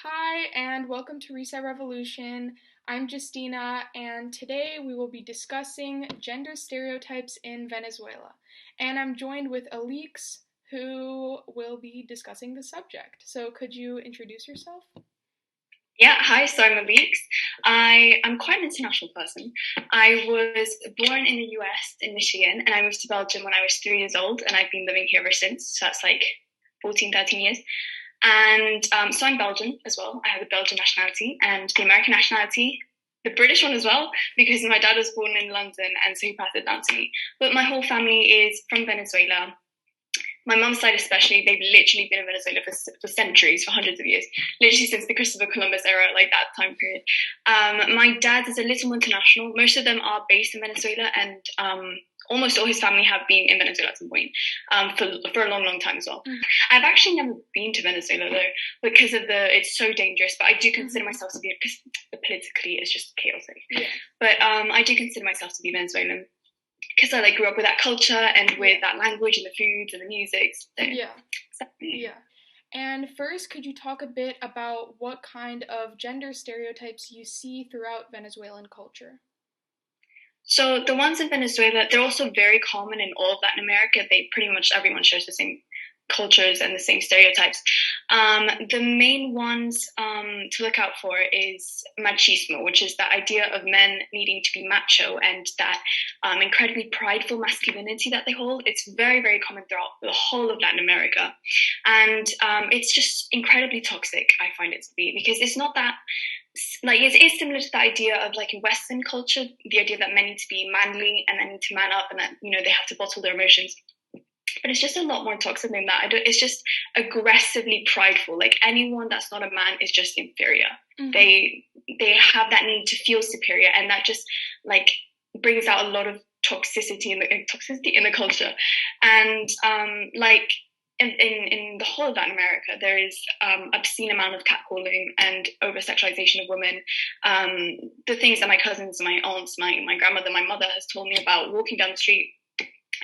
Hi, and welcome to Reset Revolution. I'm Justina, and today we will be discussing gender stereotypes in Venezuela. And I'm joined with Alix, who will be discussing the subject. So, could you introduce yourself? Yeah, hi, so I'm Alix. I'm quite an international person. I was born in the US, in Michigan, and I moved to Belgium when I was 3 years old, and I've been living here ever since. So that's like 14, 13 years. And so I'm Belgian as well. I have the Belgian nationality and the American nationality, the British one as well, because my dad was born in London, and so he passed it down to me. But my whole family is from Venezuela. My mum's side especially, they've literally been in Venezuela for centuries, for hundreds of years, literally since the Christopher Columbus era, like that time period. My dad is a little more international. Most of them are based in Venezuela, and almost all his family have been in Venezuela at some point for a long, long time as well. Mm-hmm. I've actually never been to Venezuela though, because of it's so dangerous. But I do consider myself to be, because politically it's just chaotic. Yeah. But I do consider myself to be Venezuelan, because I grew up with that culture and with that language and the foods and the music. So. Yeah. And first, could you talk a bit about what kind of gender stereotypes you see throughout Venezuelan culture? So the ones in Venezuela, they're also very common in all of Latin America. They pretty much everyone shares the same cultures and the same stereotypes. The main ones to look out for is machismo, which is the idea of men needing to be macho and that incredibly prideful masculinity that they hold. It's very, very common throughout the whole of Latin America. And it's just incredibly toxic, I find it to be, because it's not that it is similar to the idea of in Western culture, the idea that men need to be manly and they need to man up and that they have to bottle their emotions. But it's just a lot more toxic than that. It's just aggressively prideful. Anyone that's not a man is just inferior. Mm-hmm. They have that need to feel superior, and that just brings out a lot of toxicity in the culture. And in the whole of Latin America, there is obscene amount of catcalling and over-sexualization of women. The things that my cousins, my aunts, my grandmother, my mother has told me about walking down the street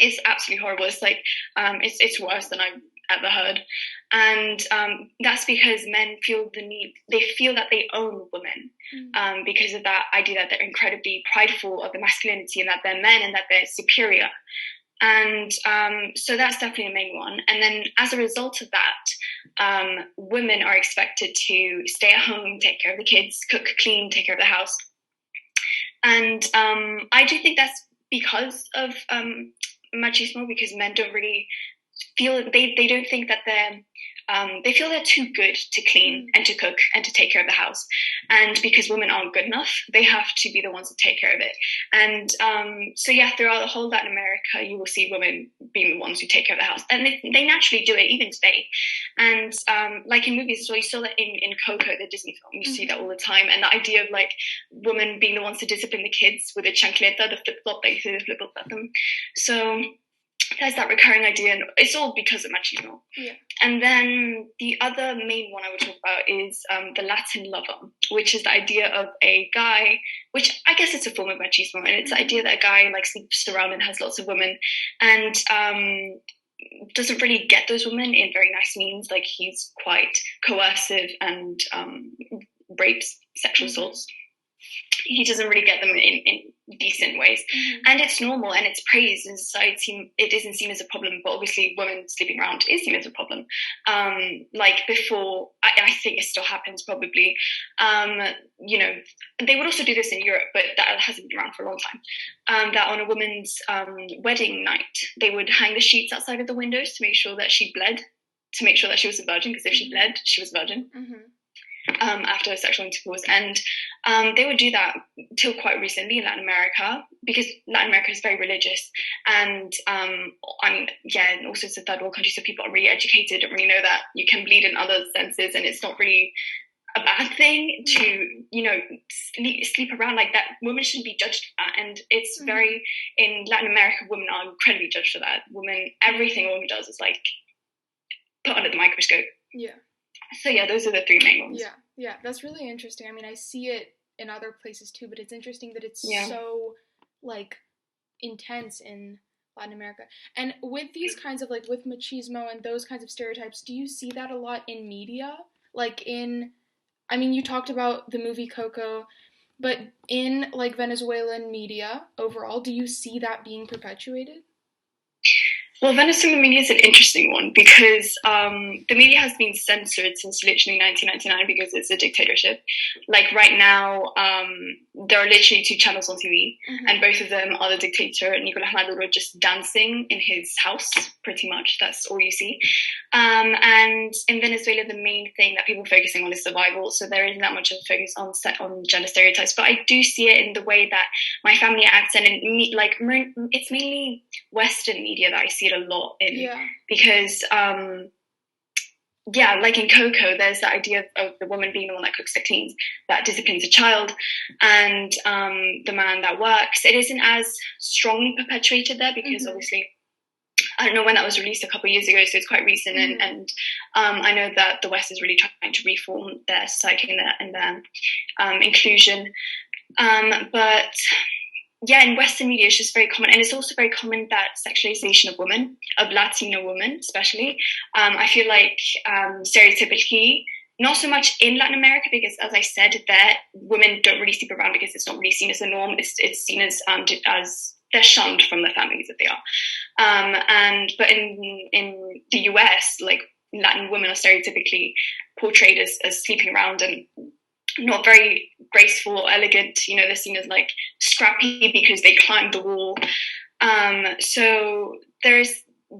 is absolutely horrible. It's it's worse than I've ever heard. And that's because men feel the need, they feel that they own women because of that idea that they're incredibly prideful of the masculinity and that they're men and that they're superior. And so that's definitely a main one. And then as a result of that, women are expected to stay at home, take care of the kids, cook, clean, take care of the house. And I do think that's because of machismo, because men don't really feel, they don't think that they feel they're too good to clean and to cook and to take care of the house. And because women aren't good enough, they have to be the ones to take care of it. And so throughout the whole Latin America, you will see women being the ones who take care of the house. And they naturally do it even today. And in movies as well, you saw that in Coco, the Disney film, you see that all the time. And the idea of women being the ones to discipline the kids with a chancleta, the flip-flop, they threw the flip-flop at them. So there's that recurring idea, and it's all because of machismo. Yeah. And then the other main one I would talk about is the Latin lover, which is the idea of a guy, which I guess it's a form of machismo, and it's the idea that a guy sleeps around and has lots of women, and doesn't really get those women in very nice means. He's quite coercive and rapes, sexual assaults. He doesn't really get them in decent ways. Mm-hmm. And it's normal and it's praised in society. It isn't seen as a problem, but obviously women sleeping around is seen as a problem. Before, I think it still happens probably. They would also do this in Europe, but that hasn't been around for a long time. That on a woman's wedding night, they would hang the sheets outside of the windows to make sure that she bled, to make sure that she was a virgin, because if she bled, she was a virgin. Mm-hmm. After sexual intercourse, and they would do that till quite recently in Latin America, because Latin America is very religious, and and also it's a third world country, so people are really educated, don't really know that you can bleed in other senses, and it's not really a bad thing to sleep around like that. Women shouldn't be judged for that, and it's very, in Latin America, women are incredibly judged for that. Everything a woman does is put under the microscope. Yeah. So those are the three main ones. Yeah, that's really interesting. I mean, I see it in other places too, but it's interesting that it's so intense in Latin America. And with these kinds of with machismo and those kinds of stereotypes, do you see that a lot in media? In I mean, you talked about the movie Coco, but in like Venezuelan media overall, do you see that being perpetuated? Well, Venezuelan media is an interesting one because the media has been censored since literally 1999 because it's a dictatorship. Like right now, there are literally two channels on TV, and both of them are the dictator Nicolas Maduro just dancing in his house. Pretty much, that's all you see. And in Venezuela, the main thing that people are focusing on is survival. So there isn't that much of a focus on gender stereotypes. But I do see it in the way that my family acts, and it's mainly Western media that I see it a lot in. Yeah. Because like in Coco, there's the idea of the woman being the one that cooks, that cleans, that disciplines a child, and the man that works. It isn't as strongly perpetuated there because obviously, I don't know when that was released, a couple of years ago, so it's quite recent. And I know that the West is really trying to reform their society and their inclusion. But yeah, in Western media, it's just very common. And it's also very common that sexualization of women, of Latino women especially. I feel like stereotypically, not so much in Latin America, because as I said, there women don't really sleep around because it's not really seen as a norm. It's seen as they're shunned from their families if they are. But in the US, like Latin women are stereotypically portrayed as sleeping around and not very graceful or elegant. You know, they're seen as like scrappy because they climbed the wall. So there's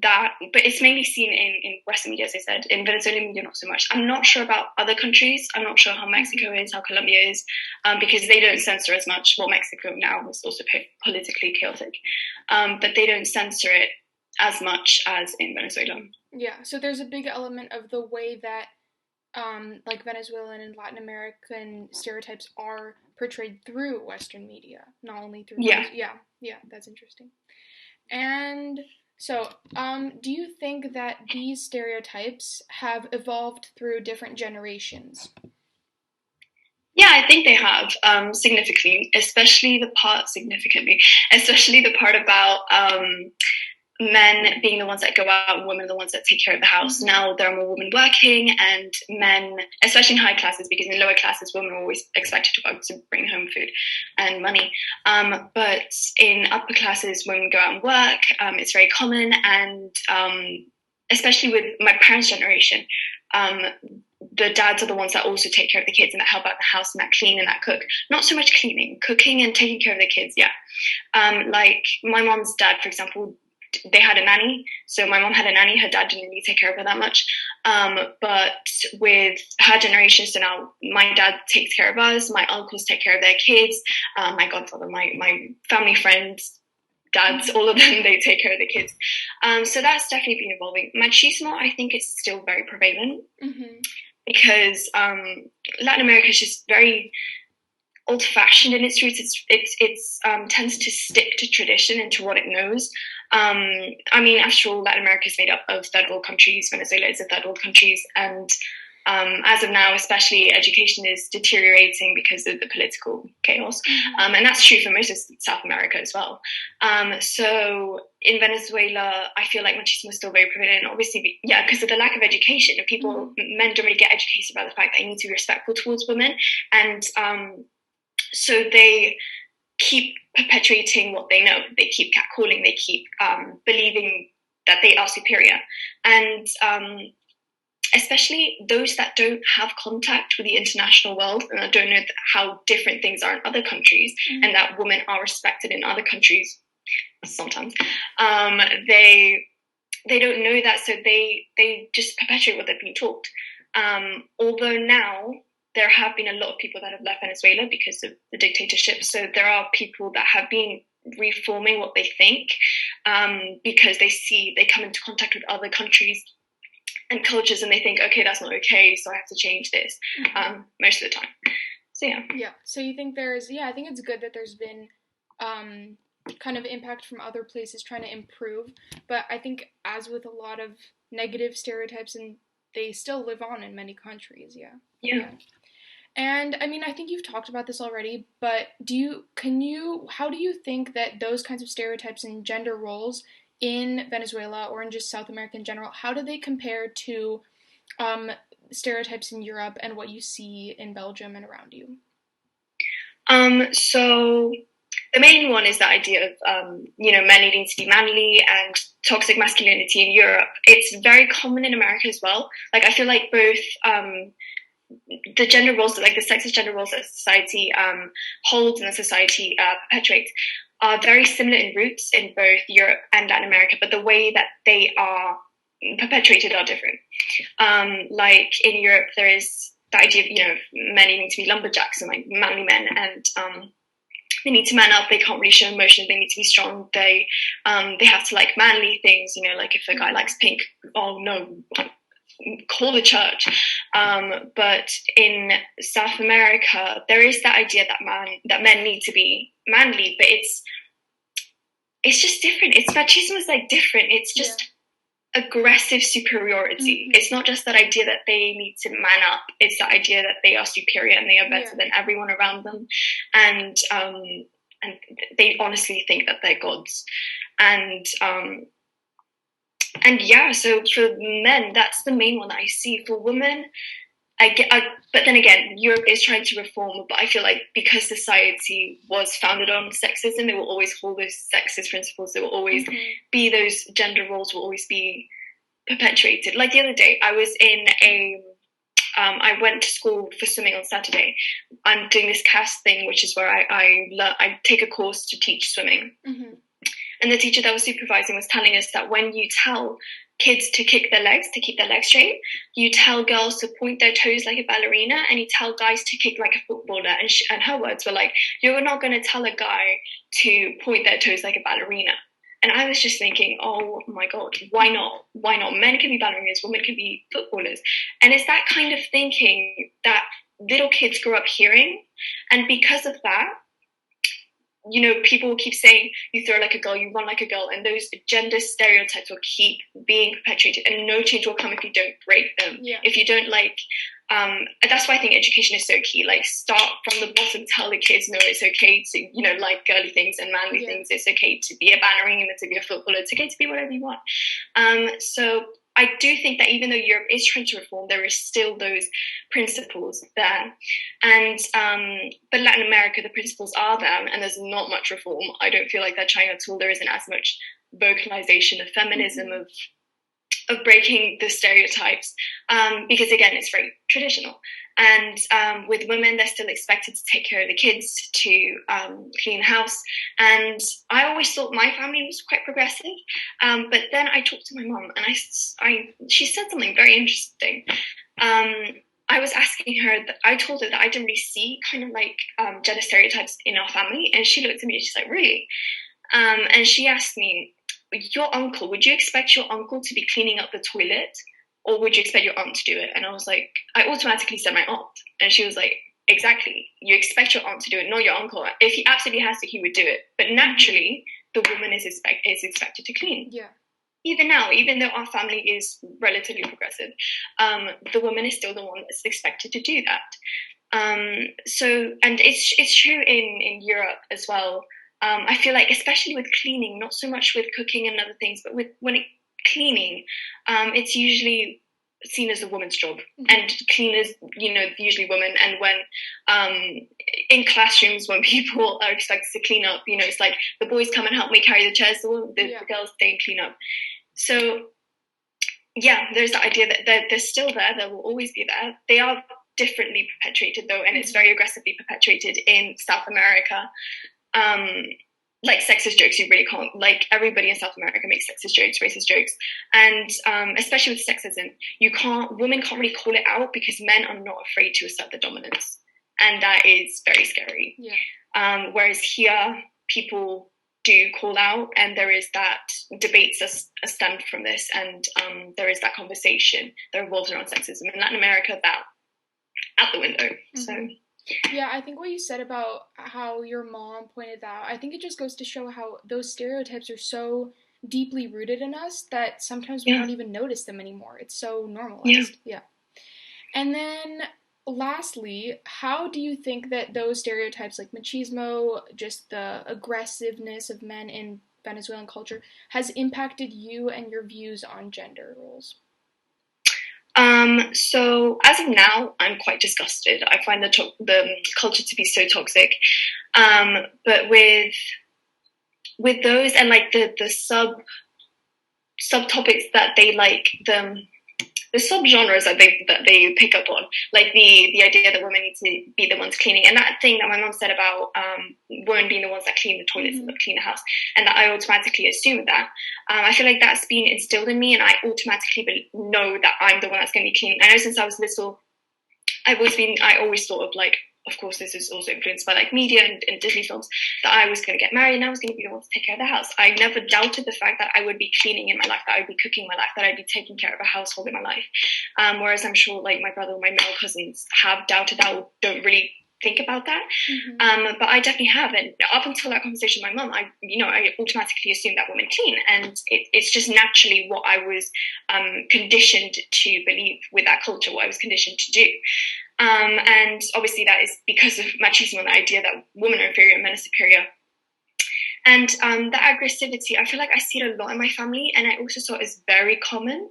that, but it's mainly seen in Western media, as I said. In Venezuelan media, not so much. I'm not sure about other countries. I'm not sure how Mexico is, how Colombia is, because they don't censor as much. Well, Mexico now is also politically chaotic, but they don't censor it as much as in Venezuela. Yeah, so there's a big element of the way that like Venezuelan and Latin American stereotypes are portrayed through Western media, not only through yeah, that's interesting. And so, do you think that these stereotypes have evolved through different generations? Yeah, I think they have significantly, especially the part about men being the ones that go out and women are the ones that take care of the house. Now there are more women working and men, especially in high classes, because in lower classes women are always expected to work to bring home food and money. But in upper classes, women go out and work. It's very common, and especially with my parents' generation, the dads are the ones that also take care of the kids and that help out the house and that clean and that cook. Not so much cleaning, cooking and taking care of the kids, yeah. Like my mom's dad, for example, they had a nanny. So my mom had a nanny. Her dad didn't really take care of her that much. But with her generation, so now my dad takes care of us. My uncles take care of their kids. My godfather, my family friends, dads, all of them, they take care of the kids. So that's definitely been evolving. Machismo, I think, is still very prevalent because Latin America is just very old-fashioned in its roots. It's tends to stick to tradition and to what it knows. I mean, after all, Latin America is made up of third world countries. Venezuela is a third world country, and as of now, especially education is deteriorating because of the political chaos, and that's true for most of South America as well. So in Venezuela, I feel like machismo is still very prevalent. Obviously, yeah, because of the lack of education, men don't really get educated about the fact that they need to be respectful towards women, and so they keep perpetuating what they know. They keep catcalling. They keep believing that they are superior. And especially those that don't have contact with the international world and that don't know how different things are in other countries and that women are respected in other countries sometimes, they don't know that, so they just perpetuate what they've been taught. Although now there have been a lot of people that have left Venezuela because of the dictatorship. So there are people that have been reforming what they think because they come into contact with other countries and cultures and they think, okay, that's not okay, so I have to change this most of the time. So yeah. Yeah. So you think I think it's good that there's been kind of impact from other places trying to improve. But I think as with a lot of negative stereotypes, and they still live on in many countries. Yeah. And I mean, I think you've talked about this already, but how do you think that those kinds of stereotypes and gender roles in Venezuela or in just South America in general, how do they compare to stereotypes in Europe and what you see in Belgium and around you? So the main one is the idea of, men needing to be manly and toxic masculinity in Europe. It's very common in America as well. Like, I feel like both the gender roles, like the sexist gender roles that society holds and the society perpetuates, are very similar in roots in both Europe and Latin America, but the way that they are perpetuated are different. Like in Europe, there is the idea of, men needing to be lumberjacks and like manly men, and they need to man up. They can't really show emotion. They need to be strong. They have to like manly things. Like if a guy likes pink, oh no, call the church. But in South America, there is that idea that men need to be manly, but it's just different. Machismo is like different. It's just aggressive superiority. It's not just that idea that they need to man up. It's the idea that they are superior and they are better than everyone around them, and they honestly think that they're gods. So for men, that's the main one that I see. For women, but then again, Europe is trying to reform, but I feel like because society was founded on sexism, they will always hold those sexist principles. There will always be those gender roles will always be perpetuated. Like the other day, I was in I went to school for swimming on Saturday. I'm doing this CAST thing, which is where I take a course to teach swimming. And the teacher that was supervising was telling us that when you tell kids to kick their legs, to keep their legs straight, you tell girls to point their toes like a ballerina, and you tell guys to kick like a footballer. And her words were like, you're not going to tell a guy to point their toes like a ballerina. And I was just thinking, oh my God, why not? Why not? Men can be ballerinas, women can be footballers. And it's that kind of thinking that little kids grow up hearing. And because of that, people will keep saying, you throw like a girl, you run like a girl, and those gender stereotypes will keep being perpetuated, and no change will come if you don't break them. If you don't that's why I think education is so key. Like, start from the bottom, tell the kids, no, it's okay to, like girly things and manly things. It's okay to be a ballerina, to be a footballer, it's okay to be whatever you want. So I do think that even though Europe is trying to reform, there is still those principles there. And but Latin America, the principles are there, and there's not much reform. I don't feel like that China at all. There isn't as much vocalization of feminism, of breaking the stereotypes, because again, it's very traditional. And with women, they're still expected to take care of the kids, to clean the house. And I always thought my family was quite progressive. But then I talked to my mom, and she said something very interesting. I was asking her, I told her that I didn't really see kind of like gender stereotypes in our family. And she looked at me and she's like, really? And she asked me, your uncle, would you expect your uncle to be cleaning up the toilet, or would you expect your aunt to do it? And I was like, I automatically said my aunt. And she was like, exactly. You expect your aunt to do it, not your uncle. If he absolutely has to, he would do it. But naturally, the woman is expected to clean. Yeah. Even now, even though our family is relatively progressive, the woman is still the one that's expected to do that. And it's true in Europe as well. I feel like, especially with cleaning, not so much with cooking and other things, but cleaning, it's usually seen as a woman's job, and cleaners, usually women. And when in classrooms, when people are expected to clean up, it's like the boys come and help me carry the chairs, the girls stay and clean up. So there's the idea that they're still there. They will always be there. They are differently perpetuated though, and it's very aggressively perpetuated in South America. Like sexist jokes, you really can't, like, everybody in South America makes sexist jokes, racist jokes, and especially with sexism, women can't really call it out because men are not afraid to assert the dominance, and that is very scary. Whereas here, people do call out, and there is that debates that stem from this, and there is that conversation that revolves around sexism. In Latin America, that out the window. So yeah, I think what you said about how your mom pointed out, I think it just goes to show how those stereotypes are so deeply rooted in us that sometimes we don't even notice them anymore. It's so normalized. Yeah. And then lastly, how do you think that those stereotypes like machismo, just the aggressiveness of men in Venezuelan culture, has impacted you and your views on gender roles? So as of now, I'm quite disgusted. I find the culture to be so toxic. But with those and like the subtopics that they like, the subgenres I think that they pick up on, like the idea that women need to be the ones cleaning, and that thing that my mom said about women being the ones that clean the toilets and clean the house, and that I automatically assume that. I feel like that's been instilled in me, and I automatically know that I'm the one that's going to be cleaning. I know since I was little, I always thought of like, of course, this is also influenced by like media and Disney films, that I was going to get married and I was going to be the one to take care of the house. I never doubted the fact that I would be cleaning in my life, that I would be cooking in my life, that I'd be taking care of a household in my life. Whereas I'm sure like my brother or my male cousins have doubted that or don't really think about that. But I definitely have. And up until that conversation with my mum, I automatically assumed that women clean. And it's just naturally what I was conditioned to believe with that culture, what I was conditioned to do. And obviously that is because of machismo and the idea that women are inferior and men are superior. And that aggressivity, I feel like I see it a lot in my family, and I also saw it as very common.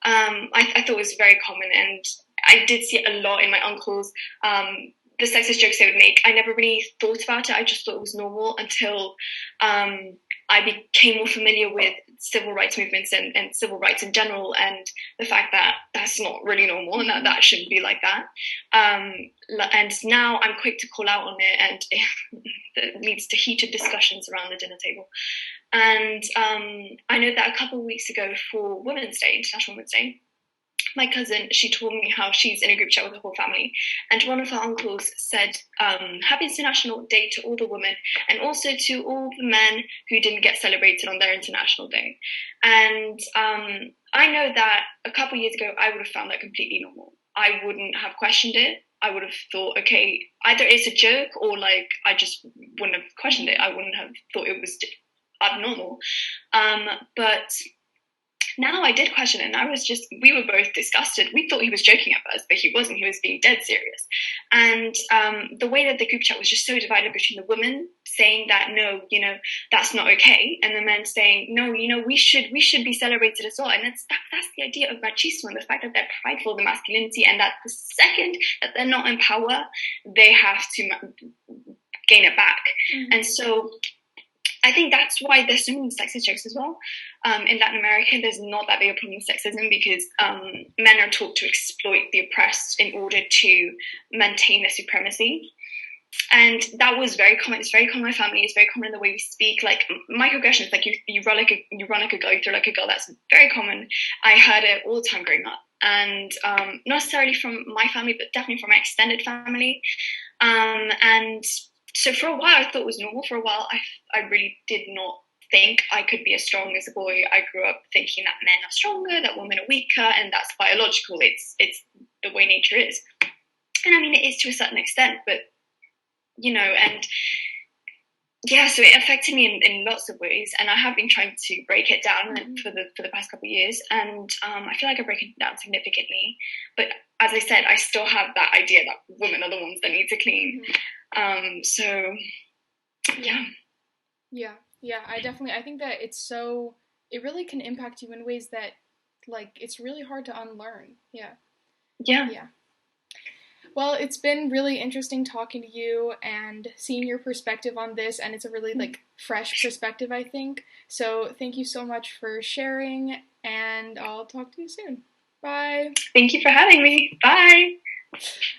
I thought it was very common, and I did see it a lot in my uncles. The sexist jokes they would make, I never really thought about it. I just thought it was normal until I became more familiar with civil rights movements and civil rights in general, and the fact that that's not really normal and that shouldn't be like that. And now I'm quick to call out on it, and it leads to heated discussions around the dinner table. And I know that a couple of weeks ago for Women's Day, International Women's Day, my cousin, she told me how she's in a group chat with the whole family, and one of her uncles said, happy International Day to all the women, and also to all the men who didn't get celebrated on their International Day. And I know that a couple of years ago, I would have found that completely normal. I wouldn't have questioned it. I would have thought, okay, either it's a joke or like I just wouldn't have questioned it. I wouldn't have thought it was abnormal. But now I did question it, and we were both disgusted. We thought he was joking at first, but he wasn't. He was being dead serious. And the way that the group chat was just so divided between the women saying that, no, that's not okay, and the men saying, no, we should be celebrated as well. And that's the idea of machismo, and the fact that they're prideful of the masculinity, and that the second that they're not in power, they have to gain it back. And so I think that's why there's so many sexist jokes as well. In Latin America, there's not that big a problem with sexism because men are taught to exploit the oppressed in order to maintain their supremacy. And that was very common. It's very common in my family. It's very common in the way we speak. Like microaggressions, like you run like a girl, you throw like a girl. That's very common. I heard it all the time growing up, and not necessarily from my family, but definitely from my extended family. And so for a while, I thought it was normal. For a while, I really did not think I could be as strong as a boy. I grew up thinking that men are stronger, that women are weaker, and that's biological. It's the way nature is. And I mean, it is to a certain extent, but, and yeah, so it affected me in lots of ways, and I have been trying to break it down for the past couple of years, and I feel like I'm breaking it down significantly. But as I said, I still have that idea that women are the ones that need to clean. So yeah, I think that it really can impact you in ways that like it's really hard to unlearn. Yeah. Well, it's been really interesting talking to you and seeing your perspective on this, and it's a really like fresh perspective, I think. So thank you so much for sharing, and I'll talk to you soon. Bye. Thank you for having me. Bye.